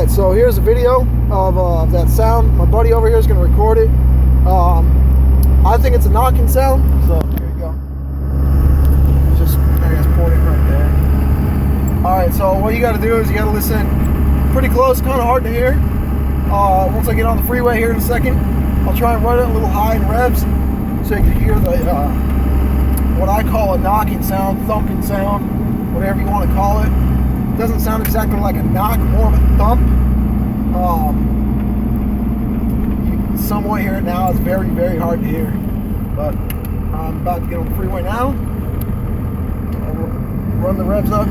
Alright, so here's a video of that sound. My buddy over here is going to record it. I think it's a knocking sound, so here you go. Just, I guess, point it right there. Alright, so what you got to do is you got to listen pretty close, kind of hard to hear. Once I get on the freeway here in a second, I'll try and run it a little high in revs so you can hear the what I call a knocking sound, thumping sound, whatever you want to call it. It doesn't sound exactly like a knock, more of a thump. You can somewhat hear it now. It's very, very hard to hear. But I'm about to get on the freeway now. I'll run the revs up.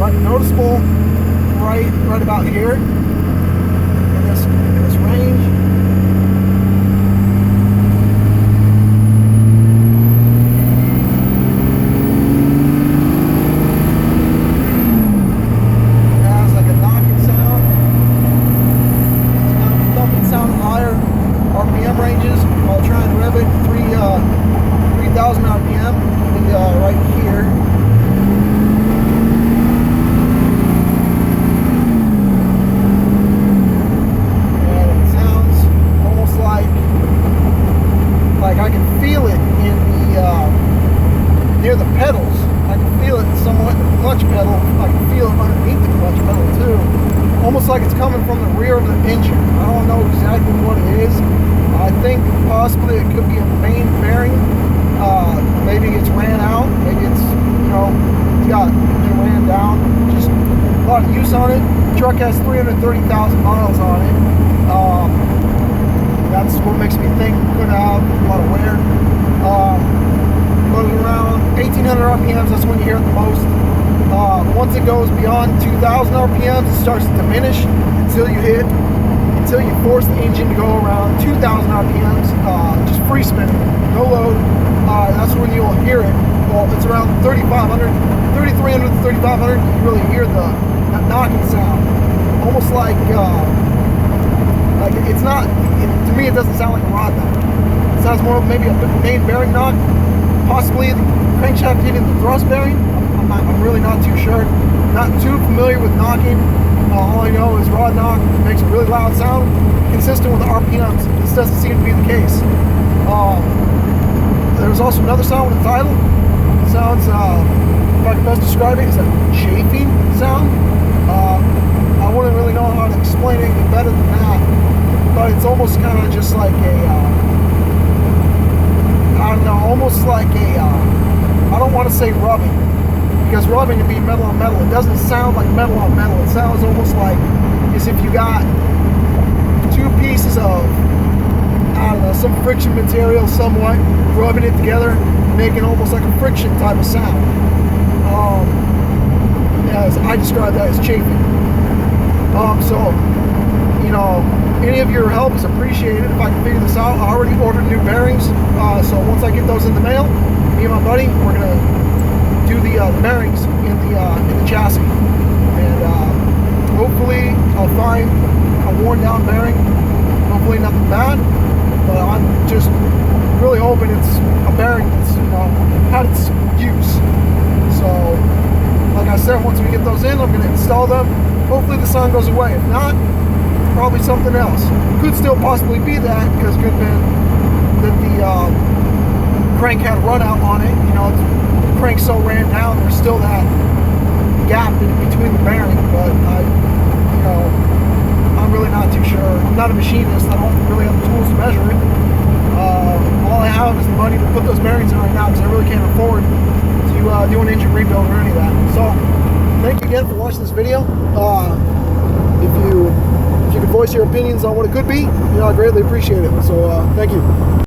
Right, noticeable right about here in this range. RPM ranges. I'll try and rev it 3,000 RPM right here. And it sounds almost like I can feel it in the near the pedals. I can feel it somewhat in the clutch pedal. I can feel it underneath the clutch pedal too. Almost like it's coming from the rear of the engine. I don't know exactly what it is. I think possibly it could be a main bearing. Maybe it's ran out. Maybe it's, it's been ran down. Just a lot of use on it. The truck has 330,000 miles on it. That's what makes me think it could have a lot of wear. But around 1,800 RPMs, that's when you hear it the most. Once it goes beyond 2,000 RPMs, it starts to diminish until you force the engine to go around 2,000 RPMs, just free spinning, no load. That's when you'll hear it. Well, it's around 3,300 to 3,500. You really hear that knocking sound, almost like it's not. To me, it doesn't sound like a rod knock. It sounds more maybe a main bearing knock, possibly the crankshaft hitting the thrust bearing. I'm really not too sure. Not too familiar with knocking. All I know is rod knock makes a really loud sound, consistent with the RPMs. This doesn't seem to be the case. There's also another sound with the title. It sounds, if I can best describe it, is a chafing sound. I wouldn't really know how to explain it any better than that, but it's almost kind of just like a, I don't know, almost like a, I don't want to say rubbing, because rubbing can be metal on metal. It doesn't sound like metal on metal. It sounds almost like as if you got two pieces of, I don't know, some friction material somewhat, rubbing it together, making almost like a friction type of sound. As I describe that as chafing. So, any of your help is appreciated if I can figure this out. I already ordered new bearings, so once I get those in the mail, me and my buddy, we're gonna do the bearings in the chassis, and hopefully I'll find a worn down bearing. Hopefully nothing bad, but I'm just really hoping it's a bearing that's had its use. So like I said, once we get those in, I'm going to install them. Hopefully the sound goes away. If not, probably something else. Could still possibly be that, because it could have been that the crank had a run out on it. The crank so ran down, there's still that gap in between the bearing, but I'm really not too sure. I'm not a machinist. I don't really have the tools to measure it. All I have is the money to put those bearings in right now, because I really can't afford to do an engine rebuild or any of that. So thank you again for watching this video. If you could voice your opinions on what it could be, I greatly appreciate it. So thank you.